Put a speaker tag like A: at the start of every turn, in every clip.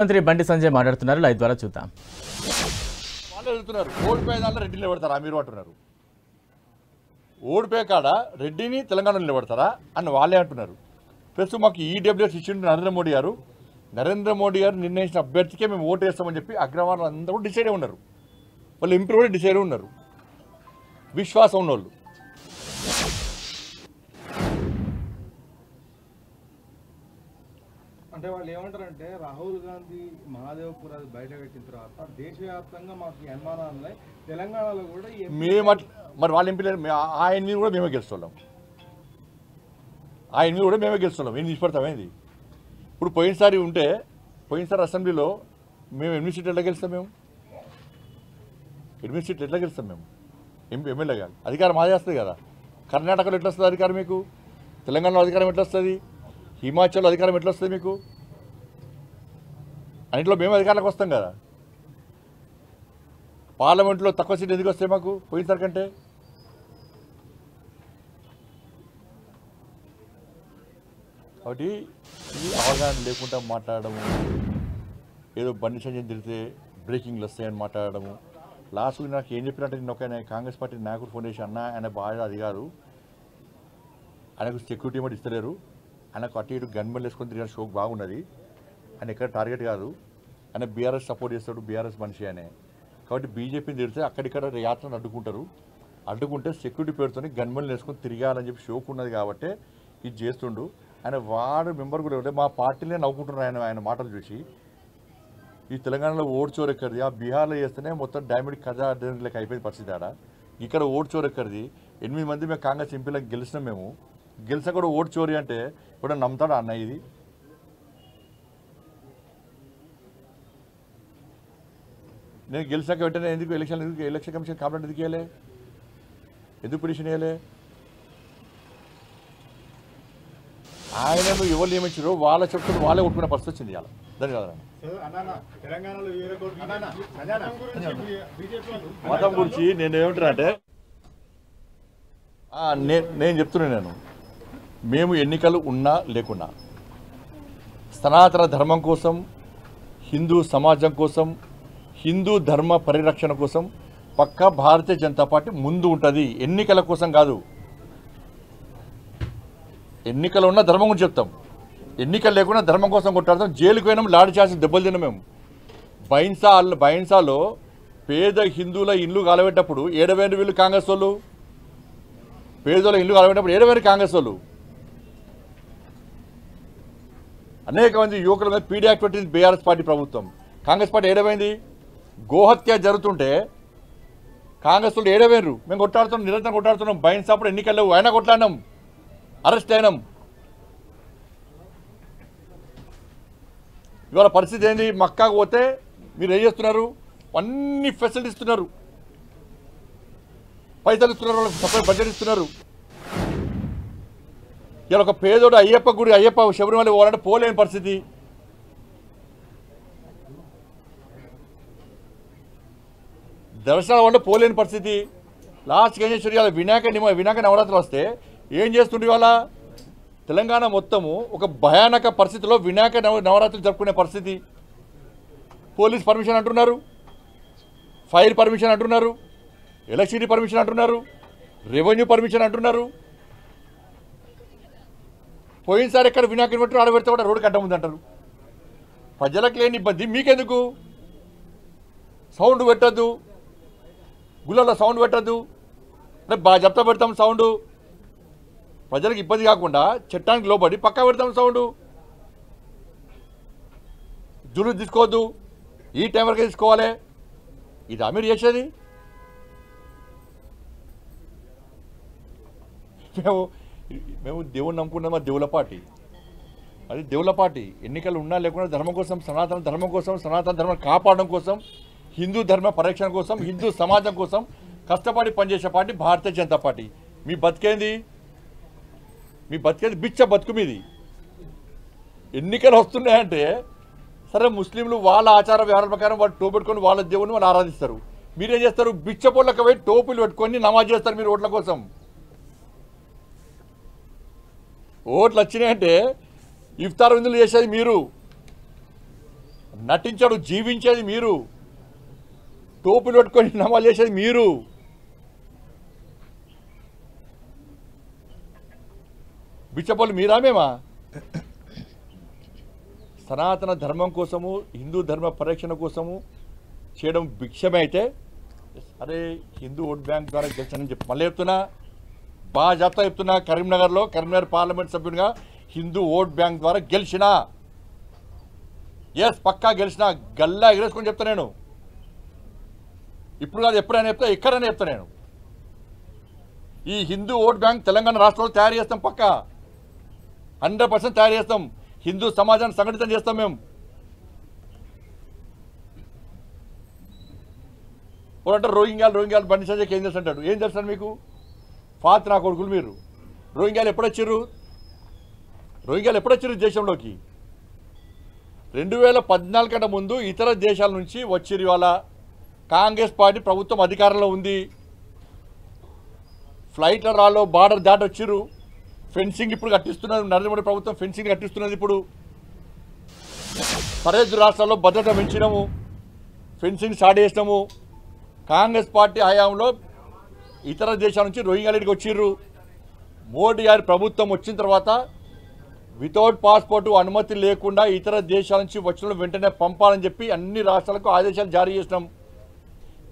A: మంత్రి బండి సంజయ్ మాట్లాడుతున్నారు. లైవ్ ద్వారా చూద్దాం.
B: వాళ్ళు వెళ్తున్నారు ఓడిపోయే దాంట్లో రెడ్డిని నిలబడతారా మీరు అంటున్నారు. ఓడిపోయే కాడ రెడ్డిని తెలంగాణలో నిలబడతారా అని వాళ్ళే అంటున్నారు. ప్లస్ మాకు ఈడబ్ల్యూఎస్ ఇచ్చిండు నరేంద్ర మోడీ గారు నిర్ణయించిన అభ్యర్థికే మేము ఓటు వేస్తామని చెప్పి అగ్రవాళ్ళు అందరూ కూడా డిసైడ్ ఉన్నారు. వాళ్ళు ఎంపీ కూడా డిసైడ్ ఉన్నారు. విశ్వాసం ఉన్నోళ్ళు
C: అంటే వాళ్ళు ఏమంటారంటే రాహుల్ గాంధీ మహాదేవ్పూర్ అది బయట పెట్టిన తర్వాత దేశవ్యాప్తంగా మాకు అనుమానాలు ఉన్నాయి, తెలంగాణలో కూడా
B: మేము మరి వాళ్ళ ఎంపీ ఆయన మీద కూడా మేమే గెలుస్తున్నాం. ఏం తీసుపడతామేంది. ఇప్పుడు పోయినసారి అసెంబ్లీలో మేము 8 సీట్లు ఎట్లా గెలుస్తాం. మేము ఎమ్మెల్యే కాదు. అధికారం మాదే వస్తుంది కదా. కర్ణాటకలో ఎట్లా వస్తుంది అధికారం మీకు? తెలంగాణలో అధికారం ఎట్లా వస్తుంది? హిమాచల్లో అధికారం ఎట్లా వస్తుంది మీకు? అన్నింటిలో మేము అధికారంలోకి వస్తాం కదా. పార్లమెంట్లో తక్కువ సీట్లు ఎందుకు వస్తాయి మాకు పోయినసారి కంటే? కాబట్టి ఇది అవగాహన లేకుండా మాట్లాడము, ఏదో బండి సంజయ్ తిరిగితే బ్రేకింగ్లు వస్తాయని మాట్లాడము. లాస్ట్ నాకు ఏం చెప్పినట్టు నేను ఒక కాంగ్రెస్ పార్టీ నాయకుడు ఫోన్ చేసి అన్న ఆయన బాగా అడిగారు, ఆయనకు సెక్యూరిటీ కూడా ఇస్తలేరు, ఆయనకు అటు ఇటు గన్మెన్ వేసుకొని తిరిగిన షోక్ బాగున్నది, ఆయన ఎక్కడ టార్గెట్ కాదు, ఆయన బీఆర్ఎస్ సపోర్ట్ చేస్తాడు, బీఆర్ఎస్ మనిషి అనే. కాబట్టి బీజేపీని తిరిగితే అక్కడిక్కడ యాత్రను అడ్డుకుంటే సెక్యూరిటీ పేరుతో గన్మెన్లు వేసుకొని తిరగాలని చెప్పి షోక్ ఉన్నది. కాబట్టి ఇది చేస్తుండు. ఆయన వార్డు మెంబర్ కూడా ఉంటే మా పార్టీలే నవ్వుకుంటున్నారు ఆయన మాటలు చూసి. ఈ తెలంగాణలో ఓటు చోరు ఎక్కడిది, ఆ బీహార్లో చేస్తేనే మొత్తం డామిడ్ కథ లెక్క అయిపోయింది పరిస్థితి. ఆడ ఇక్కడ ఓటు చోరు ఎక్కడిది. 8 మంది మేము కాంగ్రెస్ ఎంపీలకు గెలిచినాం. మేము గెలిచా కూడా ఓటు చోరీ అంటే ఇప్పుడు నమ్ముతాడు అన్న? ఇది నేను గెలిచాక వెంటనే ఎందుకు ఎలక్షన్ కమిషన్ కంప్లైంట్ ఎందుకు వేయలే? ఎందుకు పిటిషన్ వేయలే? ఆయనను ఎవరు నియమించారో వాళ్ళ చెప్తున్న వాళ్ళే కొట్టుకునే పరిస్థితి వచ్చింది. ఇవాళ ధన్యవాదాలు. మతం గురించి నేను ఏమంటున్నా అంటే నేను చెప్తున్నాను, మేము ఎన్నికలు ఉన్నా లేకున్నా సనాతన ధర్మం కోసం, హిందూ సమాజం కోసం, హిందూ ధర్మ పరిరక్షణ కోసం పక్కా భారతీయ జనతా పార్టీ ముందు ఉంటుంది. ఎన్నికల కోసం కాదు. ఎన్నికలు ఉన్న ధర్మం గురించి చెప్తాం, ఎన్నికలు లేకుండా ధర్మం కోసం కొట్టాడతాం. జైలుకు పోయినాం, లాడి చేసి దెబ్బలు తిన్నాం. మేము బైన్సాలో పేద హిందువుల ఇల్లు కాలబెట్టప్పుడు ఏడవేరు వీళ్ళు కాంగ్రెస్ వాళ్ళు, పేదోళ్ళ ఇల్లు కాలబెట్టినప్పుడు ఏడవేరు కాంగ్రెస్ వాళ్ళు. అనేక మంది యువకుల మీద పీడీ యాక్ట్ పెట్టింది బీఆర్ఎస్ పార్టీ ప్రభుత్వం. కాంగ్రెస్ పార్టీ ఏడమైంది? గోహత్య జరుగుతుంటే కాంగ్రెస్ వాళ్ళు ఏడవేరు. మేము కొట్టాడుతున్నాం, నిరంతరం కొట్టాడుతున్నాం. బైన్సాప్పుడు ఎన్నికల్లో అయినా కొట్లాడినాం, అరెస్ట్ అయినాం. ఇవాళ పరిస్థితి ఏంది? మక్కాకు పోతే మీరు ఏం చేస్తున్నారు? అన్ని ఫెసిలిటీ ఇస్తున్నారు, పైసలు ఇస్తున్నారు, వాళ్ళకి సపరేట్ బడ్జెట్ ఇస్తున్నారు. ఇలా ఒక పేదోడు అయ్యప్ప శబరిమల పోవాలంటే పోలేని పరిస్థితి. దర్శనాలు అంటే పోలేని పరిస్థితి. లాస్ట్కి ఏం చేస్తారు? ఇవాళ వినాయక నవరాత్రులు వస్తే ఏం చేస్తుండే? ఇవాళ తెలంగాణ మొత్తము ఒక భయానక పరిస్థితిలో వినాయక నవరాత్రులు జరుపుకునే పరిస్థితి. పోలీస్ పర్మిషన్ అంటున్నారు, ఫైర్ పర్మిషన్ అంటున్నారు, ఎలక్ట్రిసిటీ పర్మిషన్ అంటున్నారు, రెవెన్యూ పర్మిషన్ అంటున్నారు. పోయినసారి ఎక్కడ వినాయకుని పెట్టి ఆడబెడితే కూడా రోడ్డు కట్ట ముందు అంటారు. ప్రజలకు లేని ఇబ్బంది మీకెందుకు? సౌండ్ పెట్టద్దు, గుళ్ళలో సౌండ్ పెట్టద్దు, బాగా చెప్తా పెడతాం సౌండ్. ప్రజలకు ఇబ్బంది కాకుండా చట్టానికి లోబడి పక్కా పెడతాం సౌండ్. జులు తీసుకోవద్దు, ఈ టైం వరకే తీసుకోవాలి. ఇది మీరు చేసేది. మేము దేవుని నమ్ముకున్నామా? దేవుల పార్టీ అది, దేవుల పార్టీ. ఎన్నికలు ఉన్నా లేకుండా ధర్మం కోసం, సనాతన ధర్మం కోసం, సనాతన ధర్మం కాపాడడం కోసం, హిందూ ధర్మ పరిరక్షణ కోసం, హిందూ సమాజం కోసం కష్టపడి పనిచేసే పార్టీ భారతీయ జనతా పార్టీ. మీ బతికేంది బిచ్చ బతుకు మీది. ఎన్నికలు వస్తున్నాయంటే సరే, ముస్లింలు వాళ్ళ ఆచార వ్యవహారాల ప్రకారం వాళ్ళు టోపు పెట్టుకొని వాళ్ళ దేవుని వాళ్ళు ఆరాధిస్తారు. మీరేం చేస్తారు? బిచ్చ పొట్లకు పోయి టోపులు పెట్టుకొని నమాజ్ చేస్తారు మీరు ఓట్ల కోసం. ఓట్లు వచ్చినాయంటే ఇఫ్తార్ విందులు చేసేది మీరు. నటించాడు, జీవించేది మీరు, టోపులు పెట్టుకొని నమాలు చేసేది మీరు. బిచ్చపోలు మీరా మేమా? సనాతన ధర్మం కోసము, హిందూ ధర్మ పరిరక్షణ కోసము చేయడం భిక్షమే అయితే, అరే హిందూ ఓట్ బ్యాంక్ ద్వారా గెలిచానని చెప్పి మళ్ళీ చెప్తున్నా, బాగా జాగ్రత్త చెప్తున్నా. కరీంనగర్ పార్లమెంట్ సభ్యునిగా హిందూ ఓట్ బ్యాంక్ ద్వారా గెలిచినా, ఎస్ పక్కా గెలిచినా, గల్లా ఎగరేసుకొని చెప్తా నేను. ఇప్పుడు కాదు, ఎప్పుడైనా చెప్తా, ఎక్కడైనా చెప్తా నేను. ఈ హిందూ ఓట్ బ్యాంక్ తెలంగాణ రాష్ట్రంలో తయారు చేస్తాం, పక్కా 100% తయారు చేస్తాం. హిందూ సమాజాన్ని సంఘటితం చేస్తాం మేము. అంటే రోహింగ్యాలు బండి సంజయ్కి ఏం తెలుసు అంటాడు. ఏం తెలుసు మీకు? ఫాత్ నా కొడుకులు మీరు. రోహింగ్యాలు ఎప్పుడొచ్చారు దేశంలోకి? 2014 కంటే ముందు ఇతర దేశాల నుంచి వచ్చిరు. ఇవాళ కాంగ్రెస్ పార్టీ ప్రభుత్వం అధికారంలో ఉంది. ఫ్లైట్ల రాలో బార్డర్ దాటి వచ్చిరు. ఫెన్సింగ్ ఇప్పుడు కట్టిస్తున్నారు. నరేంద్ర మోడీ ప్రభుత్వం ఫెన్సింగ్ కట్టిస్తున్నది. ఇప్పుడు సరిహద్దు రాష్ట్రాల్లో భద్రత పెంచినాము, ఫెన్సింగ్ స్టార్ట్ చేసినాము. కాంగ్రెస్ పార్టీ హయాంలో ఇతర దేశాల నుంచి రోహింగ్యాలకి వచ్చిర్రు. మోడీ గారి ప్రభుత్వం వచ్చిన తర్వాత వితౌట్ పాస్పోర్టు అనుమతి లేకుండా ఇతర దేశాల నుంచి వచ్చిన వెంటనే పంపాలని చెప్పి అన్ని రాష్ట్రాలకు ఆదేశాలు జారీ చేసినాం.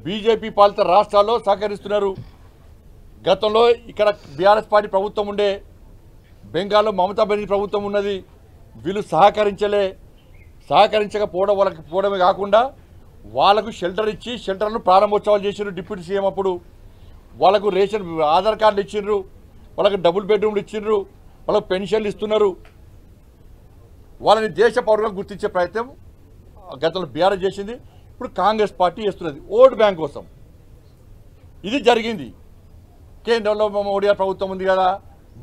B: బీజేపీ పాలిత రాష్ట్రాల్లో సహకరిస్తున్నారు. గతంలో ఇక్కడ బీఆర్ఎస్ పార్టీ ప్రభుత్వం ఉండే, బెంగాల్లో మమతా బెనర్జీ ప్రభుత్వం ఉన్నది. వీళ్ళు సహకరించకపోవడమే కాకుండా వాళ్ళకు షెల్టర్ ఇచ్చి షెల్టర్ను ప్రారంభోత్సవాలు చేసినారు. డిప్యూటీ సీఎం అప్పుడు వాళ్ళకు రేషన్ ఆధార్ కార్డులు ఇచ్చిండ్రు, వాళ్ళకు డబుల్ బెడ్రూమ్లు ఇచ్చిండ్రు, వాళ్ళకు పెన్షన్లు ఇస్తున్నారు. వాళ్ళని దేశ పౌరులుగా గుర్తించే ప్రయత్నం గతంలో బీఆర్ఎస్ చేసింది. ఇప్పుడు కాంగ్రెస్ పార్టీ చేస్తున్నది ఓటు బ్యాంక్ కోసం. ఇది జరిగింది. కేంద్రంలో మోడీ గారి ప్రభుత్వం ఉంది కదా,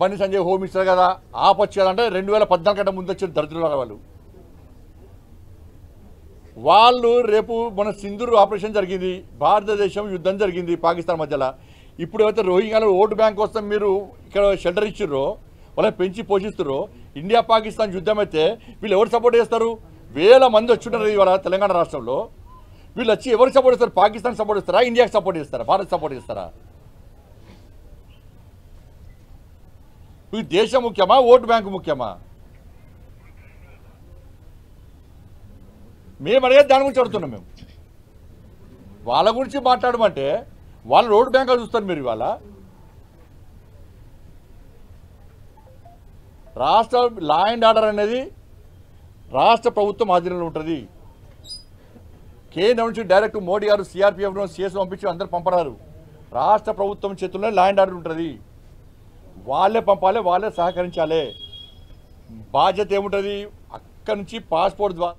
B: బండి సంజయ్ హోమ్ మినిస్టర్ కదా, ఆపొచ్చు కదా అంటే 2014 కంటే ముందు వచ్చిన దరిద్రుల వాళ్ళు రేపు మన సింధూర్ ఆపరేషన్ జరిగింది, భారతదేశం యుద్ధం జరిగింది పాకిస్తాన్ మధ్యలో. ఇప్పుడు ఏవైతే రోహింగ్యాలు ఓటు బ్యాంక్ కోసం మీరు ఇక్కడ షెల్టర్ ఇచ్చిర్రో, వాళ్ళని పెంచి పోషిస్తారో, ఇండియా పాకిస్తాన్ యుద్ధం అయితే వీళ్ళు ఎవరు సపోర్ట్ చేస్తారు? వేల మంది వచ్చుంటారు ఇవాళ తెలంగాణ రాష్ట్రంలో. వీళ్ళు వచ్చి ఎవరికి సపోర్ట్ చేస్తారు? పాకిస్తాన్ సపోర్ట్ చేస్తారా? ఇండియాకి సపోర్ట్ చేస్తారా? భారత్ సపోర్ట్ చేస్తారా? ఈ దేశం ముఖ్యమా, ఓటు బ్యాంకు ముఖ్యమా? మేము అడిగేది దాని గురించి అడుగుతున్నాం. మేము వాళ్ళ గురించి మాట్లాడమంటే వాళ్ళు ఓటు బ్యాంకులు చూస్తారు. మీరు ఇవాళ రాష్ట్ర లా అండ్ ఆర్డర్ అనేది రాష్ట్ర ప్రభుత్వం ఆధీనంలో ఉంటుంది. కేంద్రం నుంచి డైరెక్ట్ మోడీ గారు సిఆర్పిఎఫ్ను సిఎస్ పంపించి అందరూ పంపరారు. రాష్ట్ర ప్రభుత్వం చేతుల్లో లా అండ్ ఆర్డర్ ఉంటుంది. వాళ్ళే పంపాలి, వాళ్ళే సహకరించాలి. బాధ్యత ఏముంటుంది? అక్కడి నుంచి పాస్పోర్ట్ ద్వారా